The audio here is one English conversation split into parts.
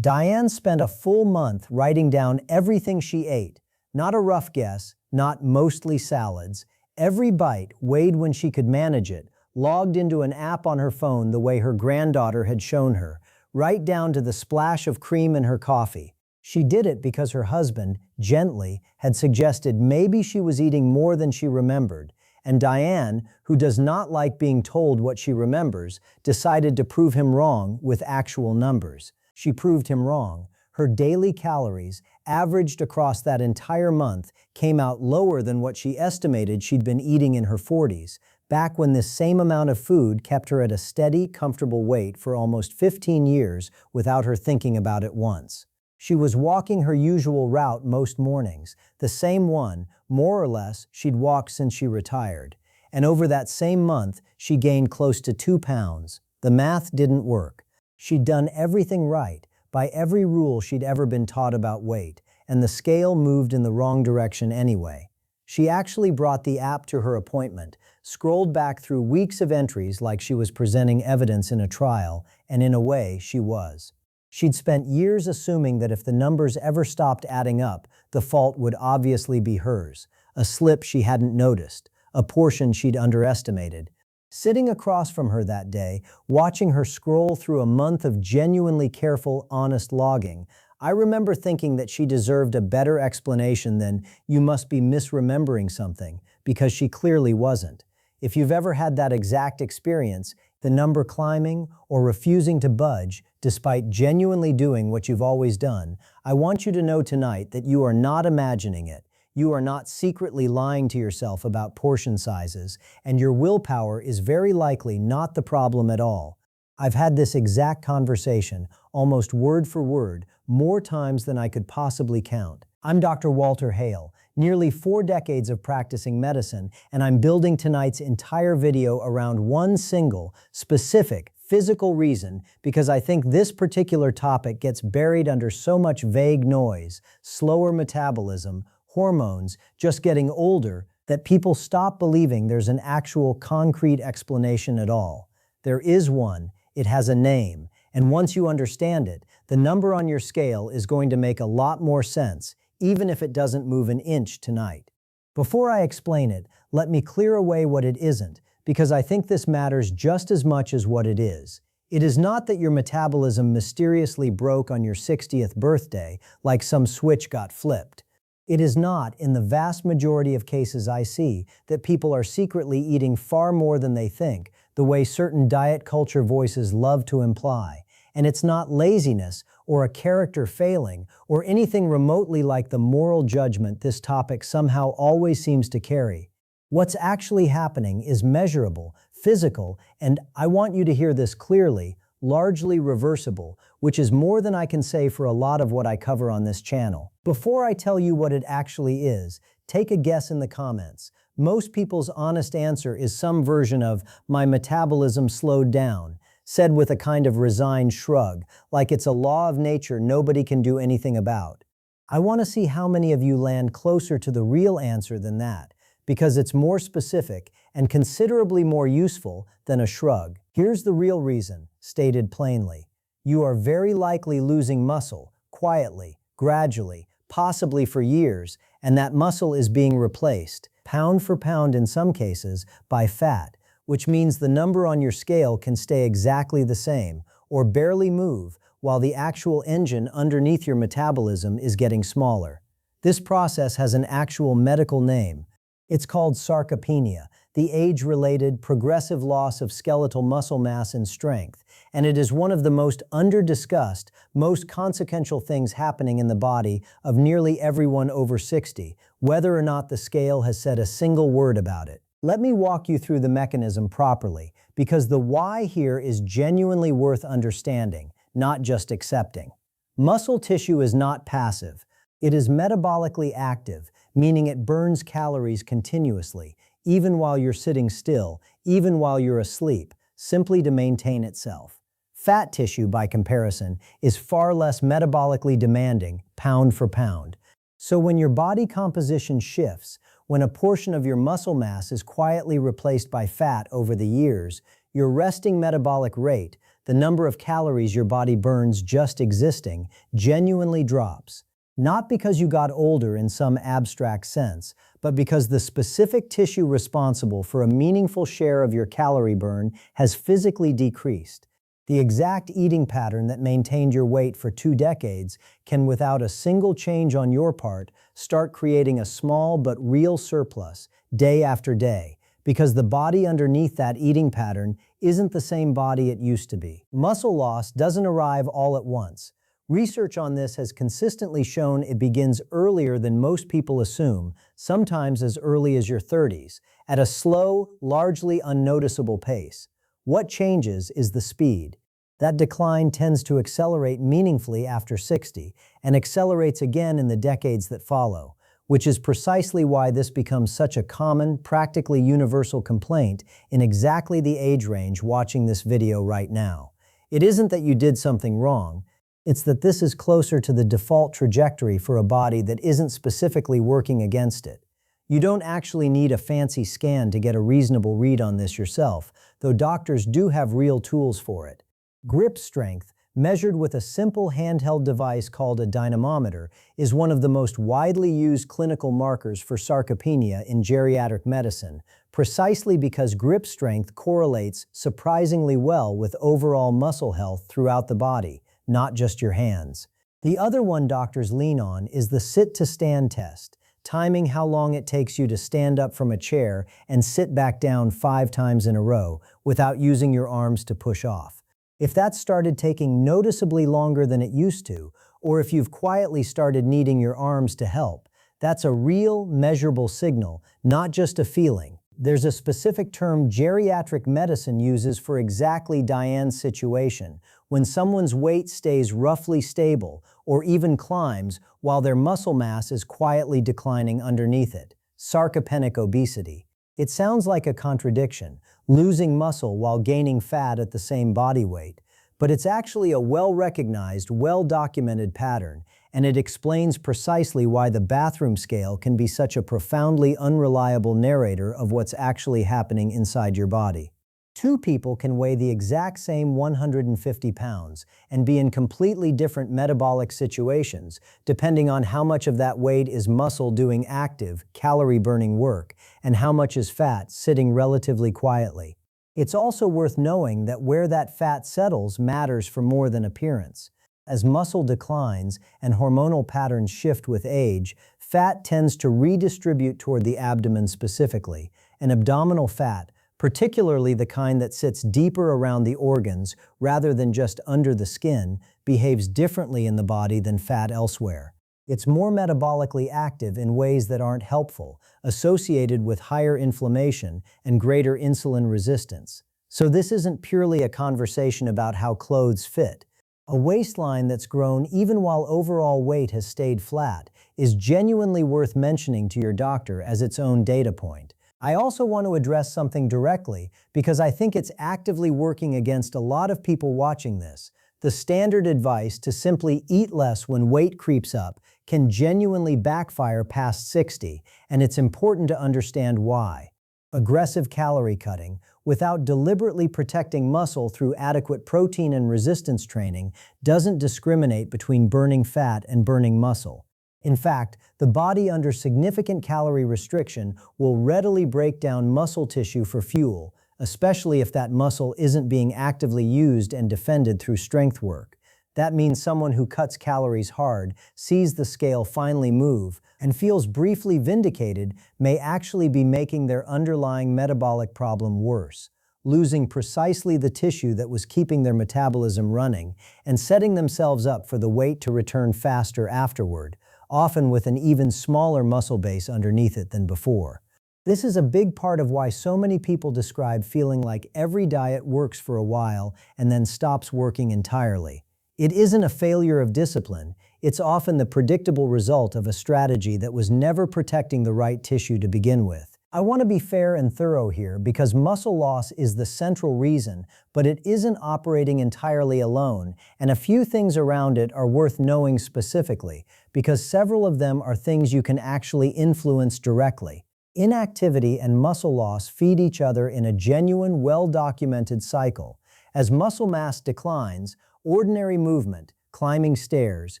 Diane spent a full month writing down everything she ate. Not a rough guess, not mostly salads. Every bite, weighed when she could manage it, logged into an app on her phone the way her granddaughter had shown her, right down to the splash of cream in her coffee. She did it because her husband, gently, had suggested maybe she was eating more than she remembered, and Diane, who does not like being told what she remembers, decided to prove him wrong with actual numbers. She proved him wrong. Her daily calories, averaged across that entire month, came out lower than what she estimated she'd been eating in her 40s, back when this same amount of food kept her at a steady, comfortable weight for almost 15 years without her thinking about it once. She was walking her usual route most mornings, the same one, more or less, she'd walked since she retired. And over that same month, she gained close to 2 pounds. The math didn't work. She'd done everything right, by every rule she'd ever been taught about weight, and the scale moved in the wrong direction anyway. She actually brought the app to her appointment, scrolled back through weeks of entries like she was presenting evidence in a trial, and in a way, she was. She'd spent years assuming that if the numbers ever stopped adding up, the fault would obviously be hers, a slip she hadn't noticed, a portion she'd underestimated. Sitting across from her that day, watching her scroll through a month of genuinely careful, honest logging, I remember thinking that she deserved a better explanation than "you must be misremembering something," because she clearly wasn't. If you've ever had that exact experience, the number climbing or refusing to budge despite genuinely doing what you've always done, I want you to know tonight that you are not imagining it. You are not secretly lying to yourself about portion sizes, and your willpower is very likely not the problem at all. I've had this exact conversation, almost word for word, more times than I could possibly count. I'm Dr. Walter Hale, nearly 4 decades of practicing medicine, and I'm building tonight's entire video around one single, specific, physical reason because I think this particular topic gets buried under so much vague noise, slower metabolism, hormones, just getting older, that people stop believing there's an actual concrete explanation at all. There is one, it has a name, and once you understand it, the number on your scale is going to make a lot more sense, even if it doesn't move an inch tonight. Before I explain it, let me clear away what it isn't, because I think this matters just as much as what it is. It is not that your metabolism mysteriously broke on your 60th birthday, like some switch got flipped. It is not, in the vast majority of cases I see, that people are secretly eating far more than they think, the way certain diet culture voices love to imply. And it's not laziness, or a character failing, or anything remotely like the moral judgment this topic somehow always seems to carry. What's actually happening is measurable, physical, and I want you to hear this clearly, largely reversible, which is more than I can say for a lot of what I cover on this channel. Before I tell you what it actually is, take a guess in the comments. Most people's honest answer is some version of "my metabolism slowed down," said with a kind of resigned shrug, like it's a law of nature nobody can do anything about. I want to see how many of you land closer to the real answer than that, because it's more specific and considerably more useful than a shrug. Here's the real reason, stated plainly. You are very likely losing muscle, quietly, gradually, possibly for years, and that muscle is being replaced, pound for pound in some cases, by fat, which means the number on your scale can stay exactly the same, or barely move, while the actual engine underneath your metabolism is getting smaller. This process has an actual medical name. It's called sarcopenia, the age-related, progressive loss of skeletal muscle mass and strength, and it is one of the most under-discussed, most consequential things happening in the body of nearly everyone over 60, whether or not the scale has said a single word about it. Let me walk you through the mechanism properly, because the why here is genuinely worth understanding, not just accepting. Muscle tissue is not passive. It is metabolically active, meaning it burns calories continuously, even while you're sitting still, even while you're asleep, simply to maintain itself. Fat tissue, by comparison, is far less metabolically demanding, pound for pound. So when your body composition shifts, when a portion of your muscle mass is quietly replaced by fat over the years, your resting metabolic rate, the number of calories your body burns just existing genuinely drops. Not because you got older in some abstract sense, but because the specific tissue responsible for a meaningful share of your calorie burn has physically decreased. The exact eating pattern that maintained your weight for 2 decades can, without a single change on your part, start creating a small but real surplus day after day, because the body underneath that eating pattern isn't the same body it used to be. Muscle loss doesn't arrive all at once. Research on this has consistently shown it begins earlier than most people assume, sometimes as early as your 30s, at a slow, largely unnoticeable pace. What changes is the speed. That decline tends to accelerate meaningfully after 60 and accelerates again in the decades that follow, which is precisely why this becomes such a common, practically universal complaint in exactly the age range watching this video right now. It isn't that you did something wrong. It's that this is closer to the default trajectory for a body that isn't specifically working against it. You don't actually need a fancy scan to get a reasonable read on this yourself, though doctors do have real tools for it. Grip strength, measured with a simple handheld device called a dynamometer, is one of the most widely used clinical markers for sarcopenia in geriatric medicine, precisely because grip strength correlates surprisingly well with overall muscle health throughout the body, not just your hands. The other one doctors lean on is the sit-to-stand test, timing how long it takes you to stand up from a chair and sit back down 5 times in a row without using your arms to push off. If that started taking noticeably longer than it used to, or if you've quietly started needing your arms to help, that's a real, measurable signal, not just a feeling. There's a specific term geriatric medicine uses for exactly Diane's situation, when someone's weight stays roughly stable or even climbs while their muscle mass is quietly declining underneath it. Sarcopenic obesity. It sounds like a contradiction, losing muscle while gaining fat at the same body weight, but it's actually a well-recognized, well-documented pattern, and it explains precisely why the bathroom scale can be such a profoundly unreliable narrator of what's actually happening inside your body. 2 people can weigh the exact same 150 pounds and be in completely different metabolic situations, depending on how much of that weight is muscle doing active, calorie-burning work, and how much is fat sitting relatively quietly. It's also worth knowing that where that fat settles matters for more than appearance. As muscle declines and hormonal patterns shift with age, fat tends to redistribute toward the abdomen specifically, and abdominal fat, particularly the kind that sits deeper around the organs rather than just under the skin, behaves differently in the body than fat elsewhere. It's more metabolically active in ways that aren't helpful, associated with higher inflammation and greater insulin resistance. So this isn't purely a conversation about how clothes fit. A waistline that's grown even while overall weight has stayed flat is genuinely worth mentioning to your doctor as its own data point. I also want to address something directly because I think it's actively working against a lot of people watching this. The standard advice to simply eat less when weight creeps up can genuinely backfire past 60, and it's important to understand why. Aggressive calorie cutting, without deliberately protecting muscle through adequate protein and resistance training, doesn't discriminate between burning fat and burning muscle. In fact, the body under significant calorie restriction will readily break down muscle tissue for fuel, especially if that muscle isn't being actively used and defended through strength work. That means someone who cuts calories hard, sees the scale finally move, and feels briefly vindicated may actually be making their underlying metabolic problem worse, losing precisely the tissue that was keeping their metabolism running and setting themselves up for the weight to return faster afterward, often with an even smaller muscle base underneath it than before. This is a big part of why so many people describe feeling like every diet works for a while and then stops working entirely. It isn't a failure of discipline, it's often the predictable result of a strategy that was never protecting the right tissue to begin with. I want to be fair and thorough here because muscle loss is the central reason, but it isn't operating entirely alone, and a few things around it are worth knowing specifically, because several of them are things you can actually influence directly. Inactivity and muscle loss feed each other in a genuine, well-documented cycle. As muscle mass declines, ordinary movement, climbing stairs,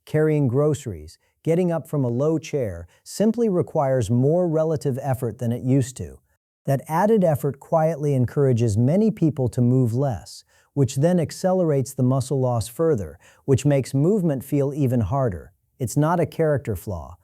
carrying groceries, getting up from a low chair, simply requires more relative effort than it used to. That added effort quietly encourages many people to move less, which then accelerates the muscle loss further, which makes movement feel even harder. It's not a character flaw.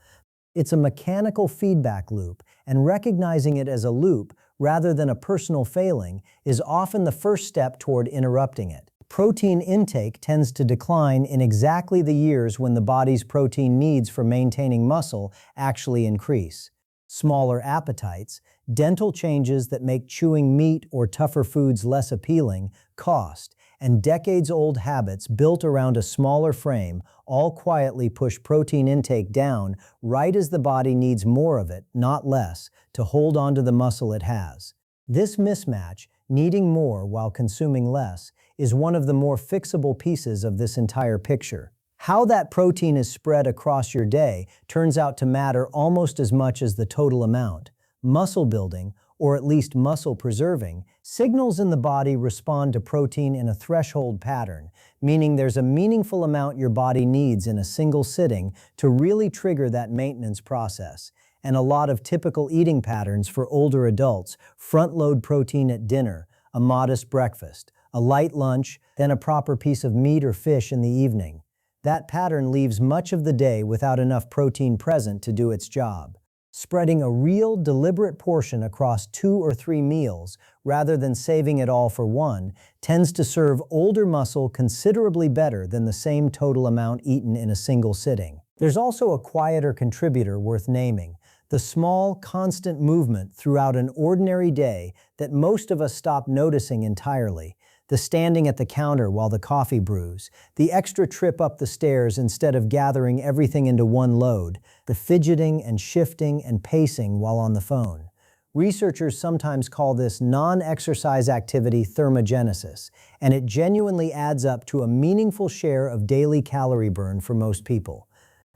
It's a mechanical feedback loop, and recognizing it as a loop rather than a personal failing is often the first step toward interrupting it. Protein intake tends to decline in exactly the years when the body's protein needs for maintaining muscle actually increase. Smaller appetites, dental changes that make chewing meat or tougher foods less appealing, cost, and decades-old habits built around a smaller frame all quietly push protein intake down right as the body needs more of it, not less, to hold on to the muscle it has. This mismatch, needing more while consuming less, is one of the more fixable pieces of this entire picture. How that protein is spread across your day turns out to matter almost as much as the total amount. Muscle building, or at least muscle preserving, signals in the body respond to protein in a threshold pattern, meaning there's a meaningful amount your body needs in a single sitting to really trigger that maintenance process. And a lot of typical eating patterns for older adults front-load protein at dinner, a modest breakfast, a light lunch, then a proper piece of meat or fish in the evening. That pattern leaves much of the day without enough protein present to do its job. Spreading a real, deliberate portion across 2 or 3 meals, rather than saving it all for one, tends to serve older muscle considerably better than the same total amount eaten in a single sitting. There's also a quieter contributor worth naming: the small, constant movement throughout an ordinary day that most of us stop noticing entirely. The standing at the counter while the coffee brews, the extra trip up the stairs instead of gathering everything into one load, the fidgeting and shifting and pacing while on the phone. Researchers sometimes call this non-exercise activity thermogenesis, and it genuinely adds up to a meaningful share of daily calorie burn for most people.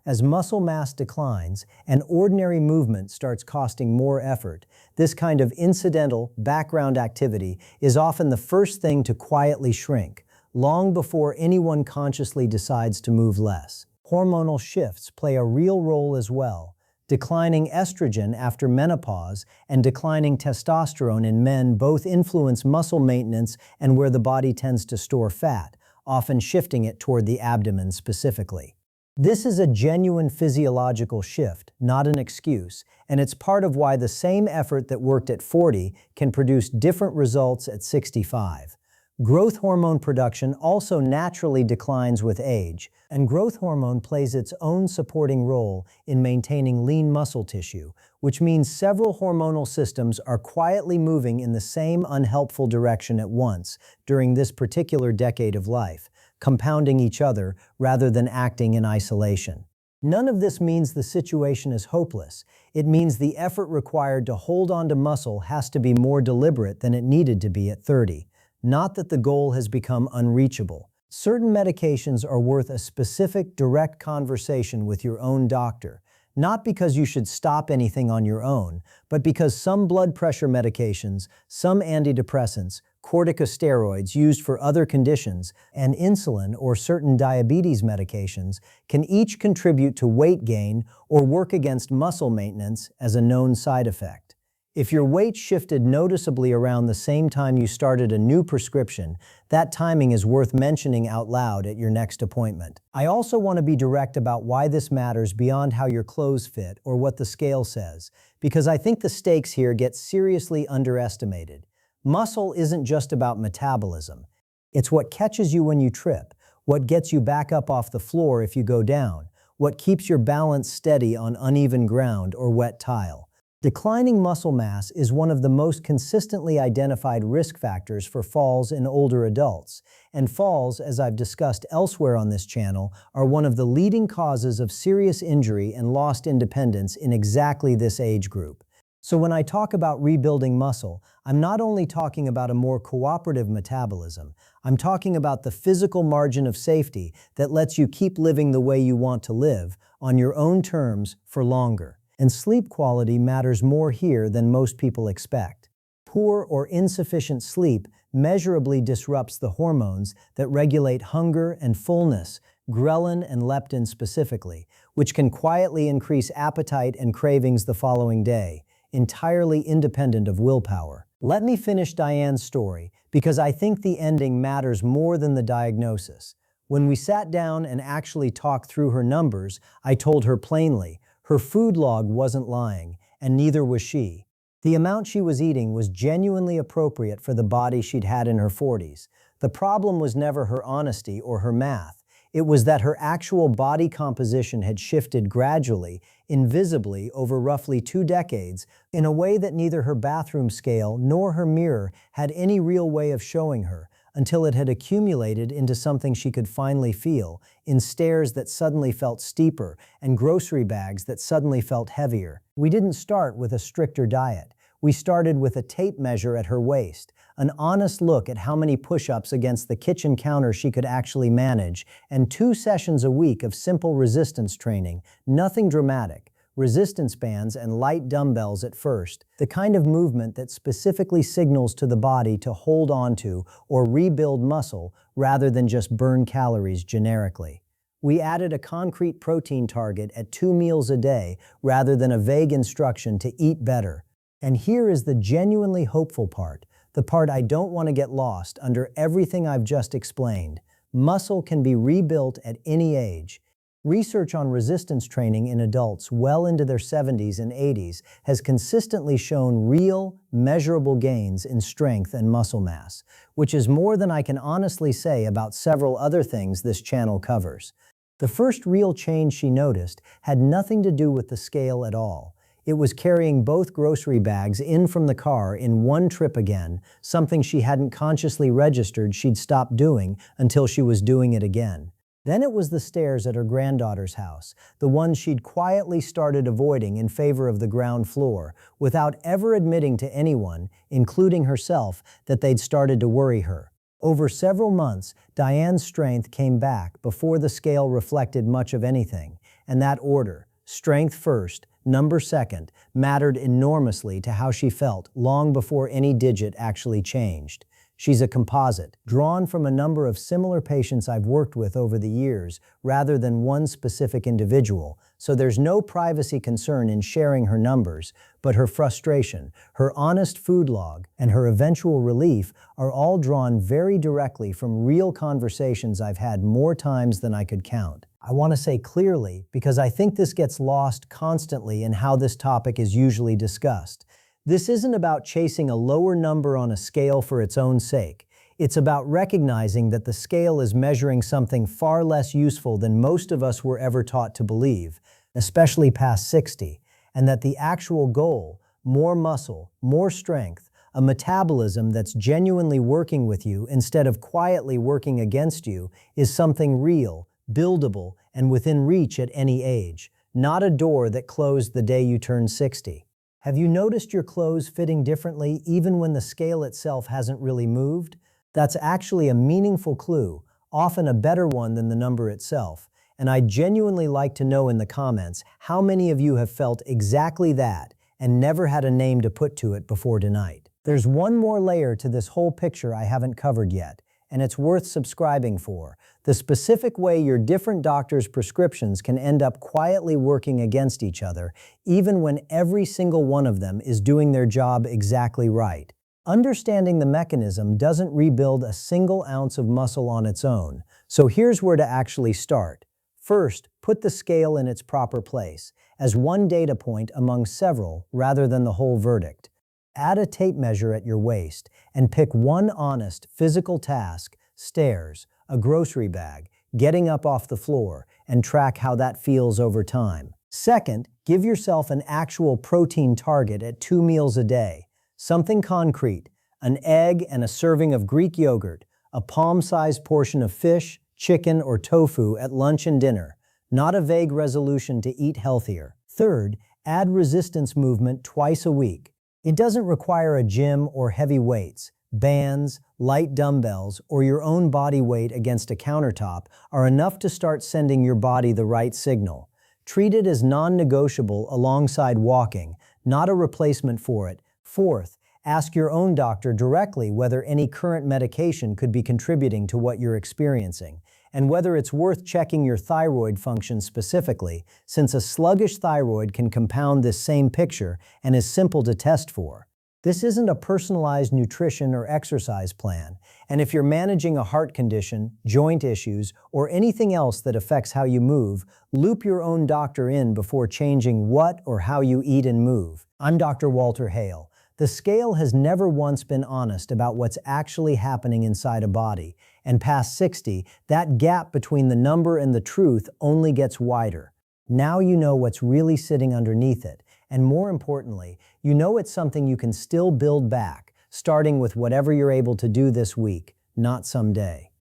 As muscle mass declines and ordinary movement starts costing more effort, this kind of incidental, background activity is often the first thing to quietly shrink, long before anyone consciously decides to move less. Hormonal shifts play a real role as well. Declining estrogen after menopause and declining testosterone in men both influence muscle maintenance and where the body tends to store fat, often shifting it toward the abdomen specifically. This is a genuine physiological shift, not an excuse, and it's part of why the same effort that worked at 40 can produce different results at 65. Growth hormone production also naturally declines with age, and growth hormone plays its own supporting role in maintaining lean muscle tissue, which means several hormonal systems are quietly moving in the same unhelpful direction at once during this particular decade of life, compounding each other rather than acting in isolation. None of this means the situation is hopeless. It means the effort required to hold on to muscle has to be more deliberate than it needed to be at 30. Not that the goal has become unreachable. Certain medications are worth a specific, direct conversation with your own doctor, not because you should stop anything on your own, but because some blood pressure medications, some antidepressants, corticosteroids used for other conditions, and insulin or certain diabetes medications can each contribute to weight gain or work against muscle maintenance as a known side effect. If your weight shifted noticeably around the same time you started a new prescription, that timing is worth mentioning out loud at your next appointment. I also want to be direct about why this matters beyond how your clothes fit or what the scale says, because I think the stakes here get seriously underestimated. Muscle isn't just about metabolism. It's what catches you when you trip, what gets you back up off the floor if you go down, what keeps your balance steady on uneven ground or wet tile. Declining muscle mass is one of the most consistently identified risk factors for falls in older adults, and falls, as I've discussed elsewhere on this channel, are one of the leading causes of serious injury and lost independence in exactly this age group. So when I talk about rebuilding muscle, I'm not only talking about a more cooperative metabolism, I'm talking about the physical margin of safety that lets you keep living the way you want to live, on your own terms, for longer. And sleep quality matters more here than most people expect. Poor or insufficient sleep measurably disrupts the hormones that regulate hunger and fullness, ghrelin and leptin specifically, which can quietly increase appetite and cravings the following day, entirely independent of willpower. Let me finish Diane's story, because I think the ending matters more than the diagnosis. When we sat down and actually talked through her numbers, I told her plainly, her food log wasn't lying, and neither was she. The amount she was eating was genuinely appropriate for the body she'd had in her 40s. The problem was never her honesty or her math. It was that her actual body composition had shifted gradually, invisibly, over roughly 2 decades, in a way that neither her bathroom scale nor her mirror had any real way of showing her, until it had accumulated into something she could finally feel, in stairs that suddenly felt steeper and grocery bags that suddenly felt heavier. We didn't start with a stricter diet. We started with a tape measure at her waist, an honest look at how many push-ups against the kitchen counter she could actually manage, and 2 sessions a week of simple resistance training, nothing dramatic, resistance bands and light dumbbells at first, the kind of movement that specifically signals to the body to hold on to or rebuild muscle rather than just burn calories generically. We added a concrete protein target at 2 meals a day rather than a vague instruction to eat better. And here is the genuinely hopeful part, the part I don't want to get lost under everything I've just explained. Muscle can be rebuilt at any age. Research on resistance training in adults well into their 70s and 80s has consistently shown real, measurable gains in strength and muscle mass, which is more than I can honestly say about several other things this channel covers. The first real change she noticed had nothing to do with the scale at all. It was carrying both grocery bags in from the car in one trip again, something she hadn't consciously registered she'd stopped doing until she was doing it again. Then it was the stairs at her granddaughter's house, the ones she'd quietly started avoiding in favor of the ground floor, without ever admitting to anyone, including herself, that they'd started to worry her. Over several months, Diane's strength came back before the scale reflected much of anything, and that order, strength first, number second, mattered enormously to how she felt long before any digit actually changed. She's a composite, drawn from a number of similar patients I've worked with over the years, rather than one specific individual, so there's no privacy concern in sharing her numbers, but her frustration, her honest food log, and her eventual relief are all drawn very directly from real conversations I've had more times than I could count. I want to say clearly, because I think this gets lost constantly in how this topic is usually discussed. This isn't about chasing a lower number on a scale for its own sake. It's about recognizing that the scale is measuring something far less useful than most of us were ever taught to believe, especially past 60, and that the actual goal, more muscle, more strength, a metabolism that's genuinely working with you instead of quietly working against you, is something real, buildable, and within reach at any age, not a door that closed the day you turned 60. Have you noticed your clothes fitting differently even when the scale itself hasn't really moved? That's actually a meaningful clue, often a better one than the number itself. And I'd genuinely like to know in the comments how many of you have felt exactly that and never had a name to put to it before tonight. There's one more layer to this whole picture I haven't covered yet, and it's worth subscribing for. The specific way your different doctors' prescriptions can end up quietly working against each other, even when every single one of them is doing their job exactly right. Understanding the mechanism doesn't rebuild a single ounce of muscle on its own, so here's where to actually start. First, put the scale in its proper place, as one data point among several rather than the whole verdict. Add a tape measure at your waist and pick one honest physical task, stairs, a grocery bag, getting up off the floor, and track how that feels over time. Second, give yourself an actual protein target at 2 meals a day. Something concrete, an egg and a serving of Greek yogurt, a palm-sized portion of fish, chicken, or tofu at lunch and dinner, not a vague resolution to eat healthier. Third, add resistance movement twice a week. It doesn't require a gym or heavy weights. Bands, light dumbbells, or your own body weight against a countertop are enough to start sending your body the right signal. Treat it as non-negotiable alongside walking, not a replacement for it. Fourth, Ask your own doctor directly whether any current medication could be contributing to what you're experiencing, and whether it's worth checking your thyroid function specifically, since a sluggish thyroid can compound this same picture and is simple to test for. This isn't a personalized nutrition or exercise plan, and if you're managing a heart condition, joint issues, or anything else that affects how you move, loop your own doctor in before changing what or how you eat and move. I'm Dr. Walter Hale. The scale has never once been honest about what's actually happening inside a body, and past 60, that gap between the number and the truth only gets wider. Now you know what's really sitting underneath it, and more importantly, you know it's something you can still build back, starting with whatever you're able to do this week, not someday.